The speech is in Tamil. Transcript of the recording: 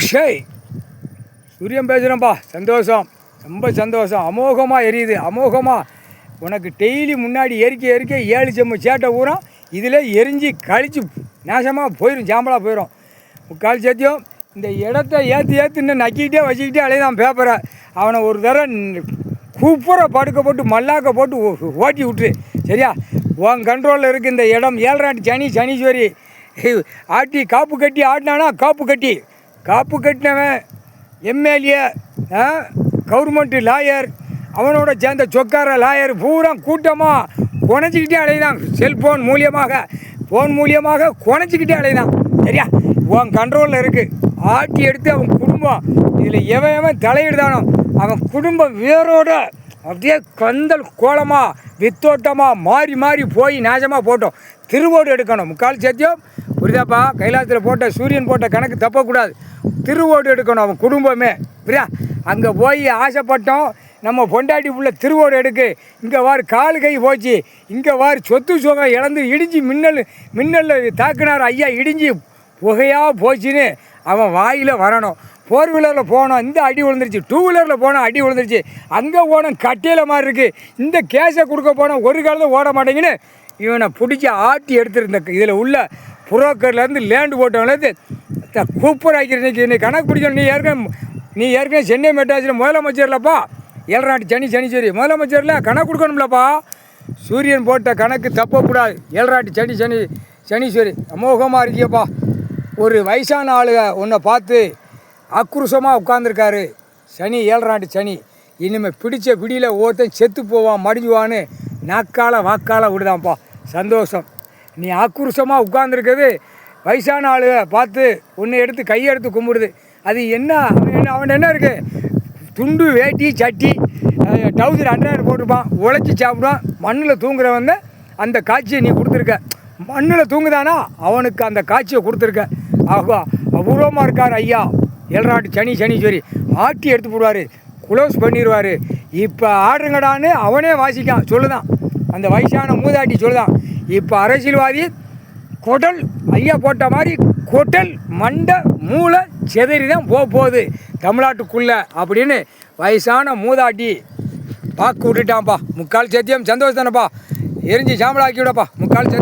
ஷேய் சூரியன் பேசுகிறேன்ப்பா. சந்தோஷம், ரொம்ப சந்தோஷம். அமோகமாக எரியுது, அமோகமாக. உனக்கு டெய்லி முன்னாடி எரிக்க 7 செம்மு சேட்டை ஊறம் இதில் எரிஞ்சு கழித்து நாசமாக போயிடும், சாம்பலாக போயிடும். முக்கால் சேத்தியம் இந்த இடத்த ஏற்றி இன்னும் நக்கிக்கிட்டே வச்சுக்கிட்டே அலையதான் பேப்பரை. அவனை ஒரு தடவை கூப்புரை படுக்க போட்டு மல்லாக்க போட்டு ஓட்டி விட்டுரு, சரியா? உன் கண்ட்ரோலில் இருக்குது இந்த இடம். 7 சனீஸ்வரி ஆட்டி காப்பு கட்டி ஆடினானா, காப்பு கட்டினவன் எம்எல்ஏ, கவர்மெண்ட்டு லாயர், அவனோட சேர்ந்த சொக்கார லாயர் பூரா கூட்டமாக குணைச்சிக்கிட்டே அலைதான். செல்ஃபோன் மூலியமாக குணைச்சிக்கிட்டே அலைதான், சரியா? உன் கண்ட்ரோலில் இருக்குது. ஆட்டி எடுத்து அவன் குடும்பம் இதில் எவன் தலையிடுதானோ அவன் குடும்பம் வேரோட அப்படியே கந்தல் கோலமாக வித்தோட்டமாக மாறி போய் நாசமாக போட்டோம். திருவோடு எடுக்கணும். முக்கால் சத்தியம் புரியுதாப்பா? கைலாசத்தில் போட்ட சூரியன் போட்ட கணக்கு தப்பக்கூடாது. திருவோடு எடுக்கணும் அவன் குடும்பமே, புரியா? அங்கே போய் ஆசைப்பட்டோம் நம்ம பொண்டாட்டி புள்ள திருவோடு எடுக்கு. இங்கே வார் கால் கை போச்சு, இங்கே வார் சொத்து சுகம் இழந்து இடிஞ்சு மின்னலில் தாக்குனார் ஐயா, இடிஞ்சு புகையாக போச்சுன்னு அவன் வாயில் வரணும். 4 வீலரில் போனோம், இந்த அடி விழுந்துருச்சு. 2 வீலரில் போனோம், அடி விழுந்துருச்சு. அங்கே போனோம் கட்டையில் மாதிரி இருக்குது. இந்த கேஸை கொடுக்க போனோம், ஒரு காலத்தில் ஓட மாட்டேங்குன்னு இவனை பிடிச்சி ஆட்டி எடுத்துருந்த. இதில் உள்ள புரோக்கர்லேருந்து லேண்டு போட்டவங்கலேருந்து கூப்பராக்கிறதுக்கு இன்னைக்கு கணக்கு பிடிக்கணும். நீ ஏற்கனவே சென்னை மெட்ராஸில் முதலமைச்சர்லப்பா. 7 சனீஸ்வரி முதலமைச்சரில் கணக்கு கொடுக்கணும்லப்பா. சூரியன் போட்ட கணக்கு தப்பக்கூடாது. 7 சனீஸ்வரி அமோகமாக இருக்கியப்பா. ஒரு வயசான ஆளுக உன்னை பார்த்து ஆக்ரோஷமாக உட்காந்துருக்காரு. சனி 7 சனி. இனிமேல் பிடிச்ச பிடியில் ஒருத்தன் செத்து போவான், மடிஞ்சுவான்னு வாக்கால விடுதான்ப்பா. சந்தோஷம். நீ ஆக்ரோஷமாக உட்காந்துருக்கிறது வயசான ஆளுக பார்த்து உன்னை எடுத்து கையெடுத்து கும்பிடுது. அது என்ன அவன் என்ன இருக்குது? துண்டு வேட்டி சட்டி டவுசர் அண்டர் போட்டிருப்பான், உழைச்சி சாப்பிடுவான். மண்ணில் தூங்குறவன் அந்த காட்சியை நீ கொடுத்துருக்க. மண்ணில் தூங்குதானா அவனுக்கு அந்த காட்சியை கொடுத்துருக்க. ஆகா, அபூர்வமாக இருக்கார் ஐயா. 7 சனீஸ்வரி ஆட்டி எடுத்து போடுவார், குளோஸ் பண்ணிடுவார். இப்போ ஆடுங்கடான்னு அவனே வாசிக்கான், சொல்லுதான். அந்த வயசான மூதாட்டி சொல்லுதான். இப்போ அரசியல்வாதி கொடல் ஐயா போட்ட மாதிரி கொட்டல் மண்டை மூளை செதறி தான் போகுது தமிழ்நாட்டுக்குள்ளே அப்படின்னு வயசான மூதாட்டி வாக்கு விட்டுட்டான்ப்பா. முக்கால் சத்தியம் சந்தோஷம் தானப்பா. எரிஞ்சு சாம்பலாக்கி விடப்பா. முக்கால் சத்தியம்.